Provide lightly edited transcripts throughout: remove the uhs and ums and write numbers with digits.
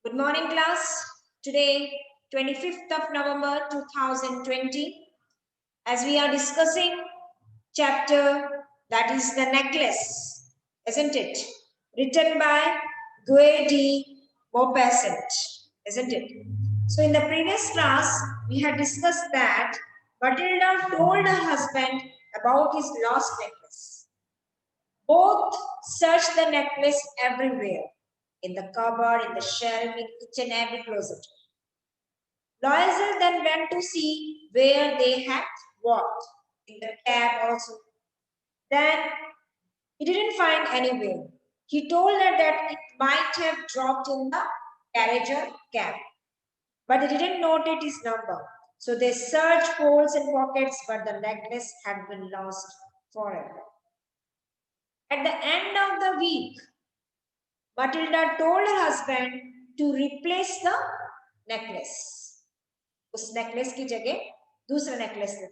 Good morning, class. Today, 25th of November 2020, as we are discussing chapter that is the necklace, isn't it? Written by Guy de Maupassant, isn't it? So, in the previous class, we had discussed that Matilda told her husband about his lost necklace. Both searched the necklace everywhere, in the cupboard, in the shelf, in each and every closet. Loisel then went to see where they had walked, in the cab also. Then he didn't find anywhere. He told her that it might have dropped in the carriage or cab, but they didn't note his number. So they searched holes and pockets, but the necklace had been lost forever. At the end of the week, Matilda told her husband to replace the necklace. उस necklace की जगह दूसरा necklace ले.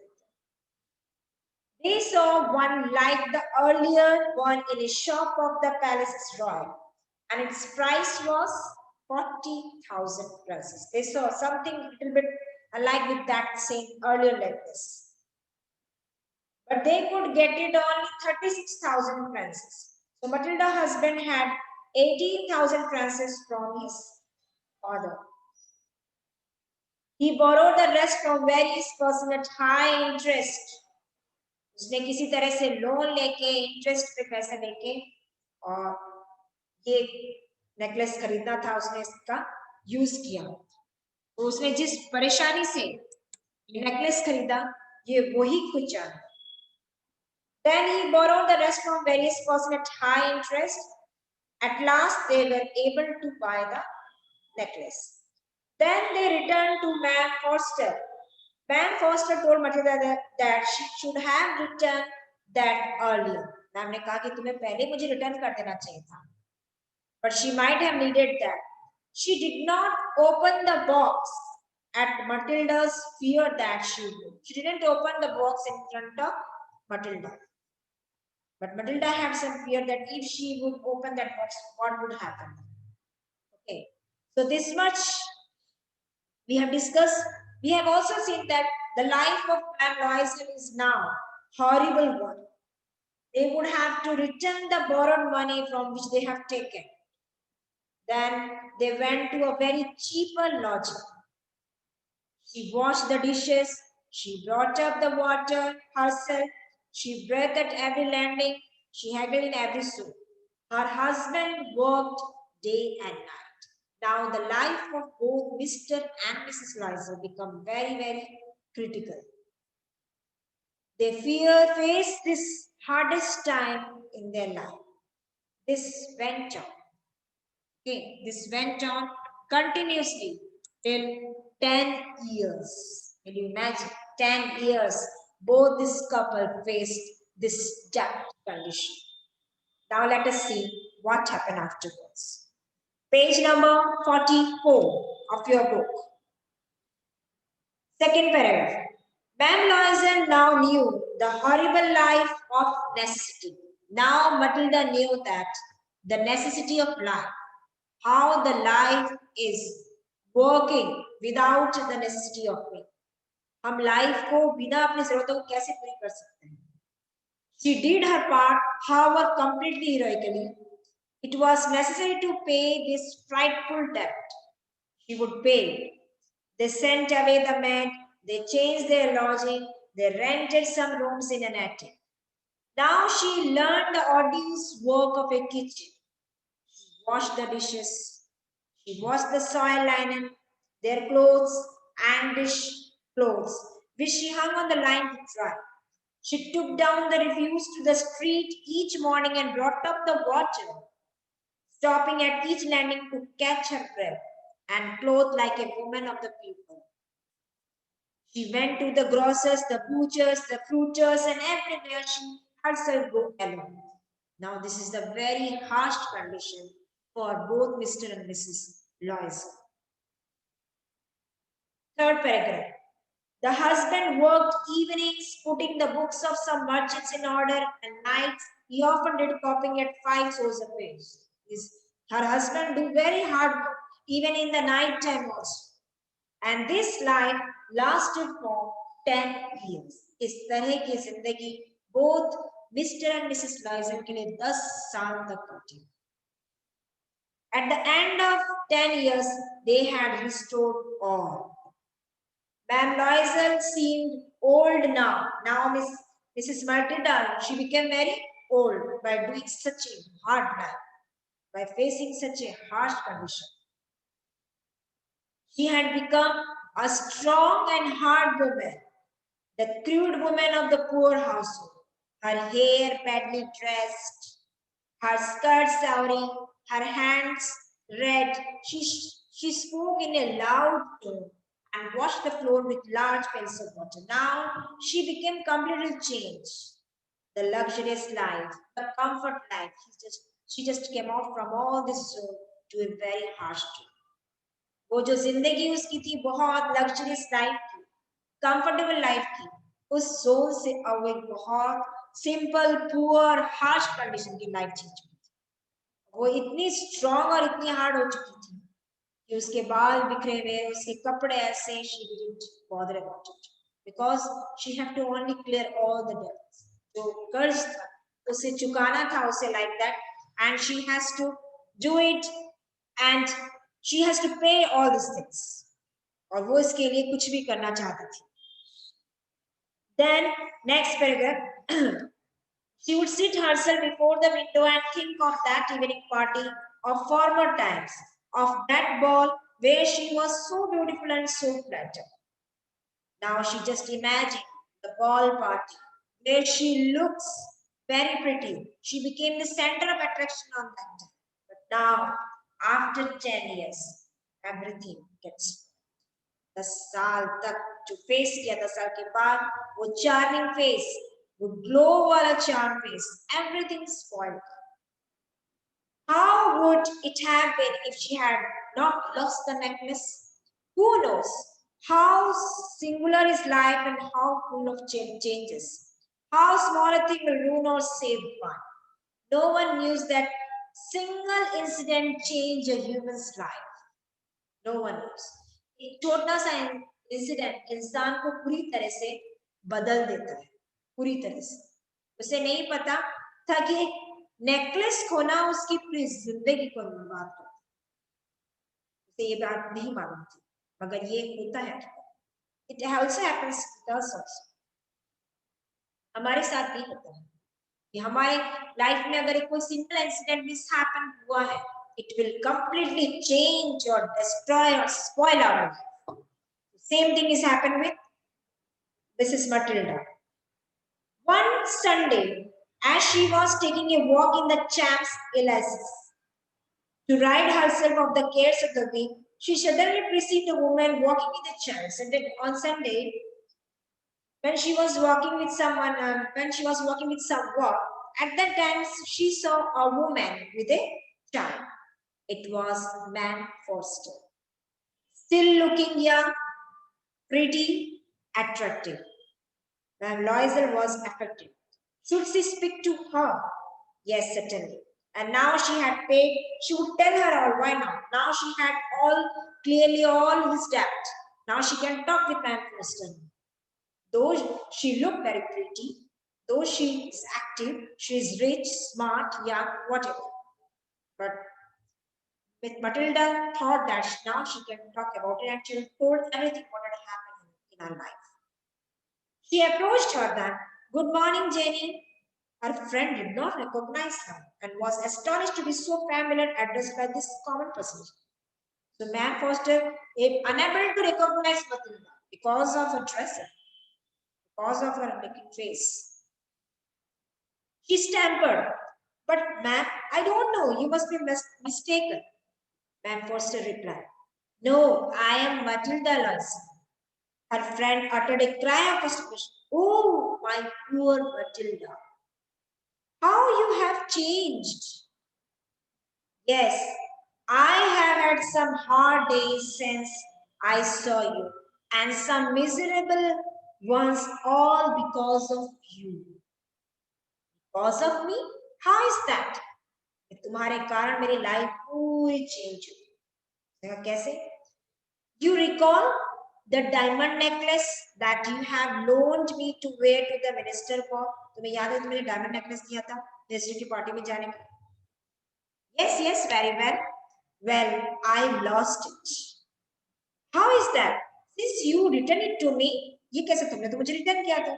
They saw one like the earlier one in a shop of the palace's royal, and its price was 40,000 princes. They saw something a little bit alike with that same earlier necklace. But they could get it only 36,000 princes. So Matilda's husband had 18,000 princes from his father. He borrowed the rest from various persons at high interest. उसने किसी तरह से loan लेके interest पे पैसे लेके और ये नेकलेस खरीदना था, उसने इसका यूज किया. तो उसने जिस परेशानी से ये नेकलेस खरीदा, ये वही कुछ जाना. Then he borrowed the rest from various persons at high interest. At last, they were able to buy the necklace. Then they returned to Ma'am Forster. Ma'am Forster told Matilda that she should have returned that earlier. Ma'am ने कहा कि तुम्हें पहले मुझे return कर देना चाहिए था. But she might have needed that. She did not open the box at Matilda's fear that she would. She didn't open the box in front of Matilda. But Matilda had some fear that if she would open that box, what would happen? Okay. So this much we have discussed. We have also seen that the life of Madame Loisel is now horrible one. They would have to return the borrowed money from which they have taken. Then they went to a very cheaper lodging. She washed the dishes. She brought up the water herself. She breathed at every landing. She haggled in every soup. Her husband worked day and night. Now the life of both Mr. and Mrs. Loisel become very, very critical. They face this hardest time in their life. This went on. Okay, this went on continuously till 10 years. Can you imagine? 10 years. Both this couple faced this debt condition. Now let us see what happened afterwards. Page number 44 of your book. Second paragraph. Ma'am Loisel now knew the horrible life of necessity. Now Matilda knew that the necessity of life, how the life is working without the necessity of me. हम life को बिना अपनी जरूरतों को कैसे पूरी कर सकते हैं? She did her part, however, completely heroically. It was necessary to pay this frightful debt. She would pay. They sent away the maid, they changed their lodging, they rented some rooms in an attic. Now she learned the arduous work of a kitchen. She washed the dishes, she washed the soiled linen, their clothes and dish clothes, which she hung on the line to dry. She took down the refuse to the street each morning and brought up the water, stopping at each landing to catch her breath and clothed like a woman of the people. She went to the grocers, the butchers, the fruiters, and everywhere she herself go alone. Now this is the very harsh condition for both Mr. and Mrs. Lois. Third paragraph. The husband worked evenings, putting the books of some merchants in order, and nights he often did copying at 5 sous a page. Her husband do very hard work. even in the night time also. And this life lasted for 10 years. इस तरह की जिंदगी both Mr. and Mrs. Loisel के लिए 10 साल तक कटी. At the end of 10 years, they had restored all. Ma'am Loisel seemed old now. Now Mrs. Matilda, she became very old by doing such a hard life, by facing such a harsh condition. She had become a strong and hard woman, the crude woman of the poor household. Her hair badly dressed, her skirt soury, her hands red. She spoke in a loud tone and washed the floor with large pails of water. Now she became completely changed. The luxurious life, the comfort life. She just came out from all this zone to a very harsh truth. वो जो जिंदगी उसकी थी बहुत luxurious life थी, comfortable life थी, उस zone से अब एक बहुत सिंपल पुअर हार्श कंडीशन की लाइफ जी चुकी थी. वो इतनी स्ट्रॉन्ग और इतनी हार्ड हो चुकी थी कि उसके बाल बिखरे हुए, उसके कपड़े ऐसे, she didn't bother about it because she had to only clear all the debts. जो कर्ज था उसे चुकाना था उसे like that, and she has to do it and she has to pay all these things. और वो इसके लिए कुछ भी करना चाहती थी. Then next paragraph, she would sit herself before the window and think of that evening party of former times, of that ball where she was so beautiful and so flattered. Now she just imagined the ball party where she looks very pretty. She became the center of attraction on that day. But now, after 10 years, everything gets 10 साल तक जो face किया, 10 साल के बाद वो charming face, वो glow वाला charm face, everything spoiled. How would it have been if she had not lost the necklace? Who knows how singular is life and how full of changes. How small a thing will ruin or save one. No one knows that single incident change a human's life. No one knows. एक छोटा सा incident इंसान को पूरी तरह से बदल देता है, पूरी तरह से. उसे नहीं पता था कि एक नेकलेस खोना उसकी पूरी जिंदगी को बर्बाद कर देता. उसे ये बात नहीं मालूम थी, मगर ये होता है. It also happens with us also. हमारे साथ भी होता है कि हमारे लाइफ में अगर कोई सिंपल इंसिडेंट मिस हैपन हुआ है, it will completely change or destroy or spoil our life. Same thing is happened with Mrs. Matilda. One Sunday, as she was taking a walk in the Champs-Élysées to ride herself of the cares of the week, she suddenly perceived a woman walking in the Champs. And then on Sunday, when she was walking with someone, at that time she saw a woman with a child. It was Ma'am Forster, still looking young, pretty, attractive. Ma'am Loisel was affected. Should she speak to her? Yes, certainly. And now she had paid, she would tell her all. Why not? Now she had clearly all his debt. Now she can talk with Ma'am Forster. Though she looked very pretty, though she is active, she is rich, smart, young, whatever. But with Matilda thought that now she can talk about it, and she told everything what had happened in her life. She approached her then. Good morning, Jenny. Her friend did not recognize her and was astonished to be so familiar addressed by this common person. So Ma'am Forster, unable to recognize Matilda because of her dress, because of her looking face, she stammered. But ma'am, I don't know. You must be mistaken. Ma'am Forster replied. No, I am Matilda Loisel. Her friend uttered a cry of astonishment. Oh, my poor Matilda. How you have changed. Yes, I have had some hard days since I saw you, and some miserable ones, all because of you. Because of me? How is that? तुम्हारे कारण मेरी life पूरी change हुई. कैसे? You recall the diamond necklace that you have loaned me to wear to the minister for? तुम्हें याद है तुमने diamond necklace दिया था minister की party में जाने का? Yes, yes, very well. Well, I lost it. How is that? Since you returned it to me, ये कैसे तुमने तो मुझे return किया था?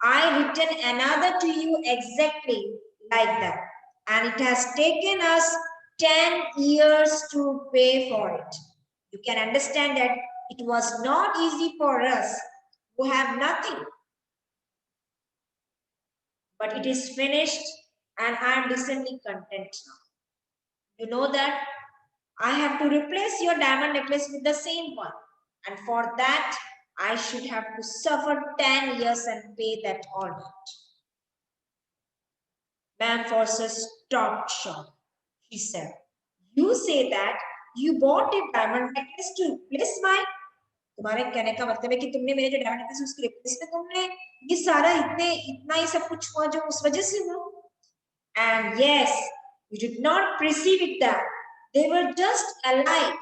I return another to you exactly like that, and it has taken us 10 years to pay for it. You can understand that it was not easy for us who have nothing, but it is finished, and I am decently content now. You know that I have to replace your diamond necklace with the same one, and for that I should have to suffer 10 years and pay that all debt. Ma'am Forster stopped short. He said, "You say that you bought a diamond necklace to replace mine?" तुम्हारे कहने का मतलब है कि तुमने मेरे जो diamond necklace उसके रिप्लेस में तुमने ये सारा इतना ही सब कुछ हुआ जो उस वजह से हुआ. And yes, you did not perceive it that they were just alike.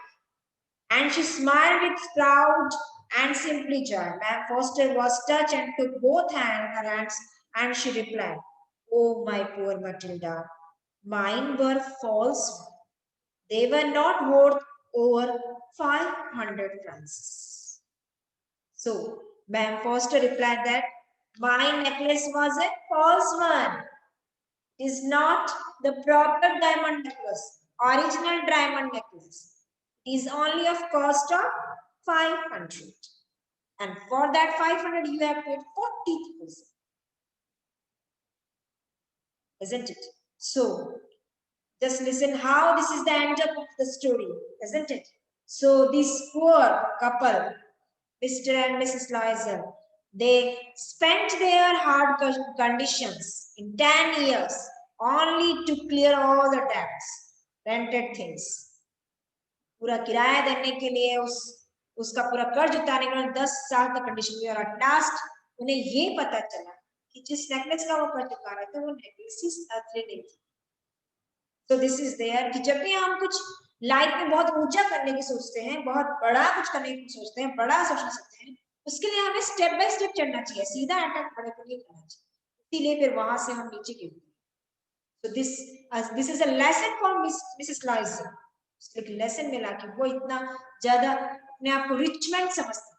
And she smiled with proud and simply joy. Ma'am Forster was touched and took both her hands, and she replied, "Oh, my poor Matilda, mine were false. They were not worth over 500 francs." So, Ma'am Forster replied that my necklace was a false one. It is not the proper diamond necklace, original diamond necklace. It is only of cost of 500. And for that 500, you have paid 40,000. Isn't it? So, just listen how this is the end of the story, isn't it? So, this poor couple, Mr. and Mrs. Loisel, they spent their hard conditions in 10 years only to clear all the debts, rented things. पूरा किराया देने के लिए उसका पूरा कर्ज उतारने के लिए 10 साल तक कंडीशन में, और एट लास्ट उन्हें ये पता चला कि जिस नेकलेस का वो कर्ज उतार रहे थे वो नेकलेस ही असली नहीं थी. तो दिस इज देयर कि जब भी हम कुछ लाइफ में बहुत ऊंचा करने की सोचते हैं, बहुत बड़ा कुछ करने की सोचते हैं, बड़ा सोचना सकते हैं, उसके लिए हमें स्टेप बाय स्टेप चलना चाहिए, सीधा अटैक बड़े को नहीं करना चाहिए, इसीलिए फिर वहां से हम नीचे गिरते हैं. So this is a lesson for Mrs. Loisel. उसके एक लेसन मिला कि वो इतना ज्यादा अपने आप को रिच मैन समझती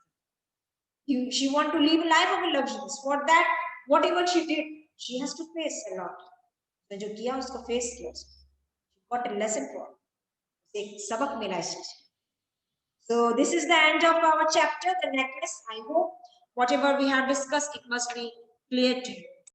थी. She want to live a life of luxuries. For that, whatever she did, she has to face a lot. तो जो किया उसको फेस किया, what a lesson for. एक सबक मिला इससे. So this is the end of our chapter, the necklace. I hope whatever we have discussed, it must be clear to you.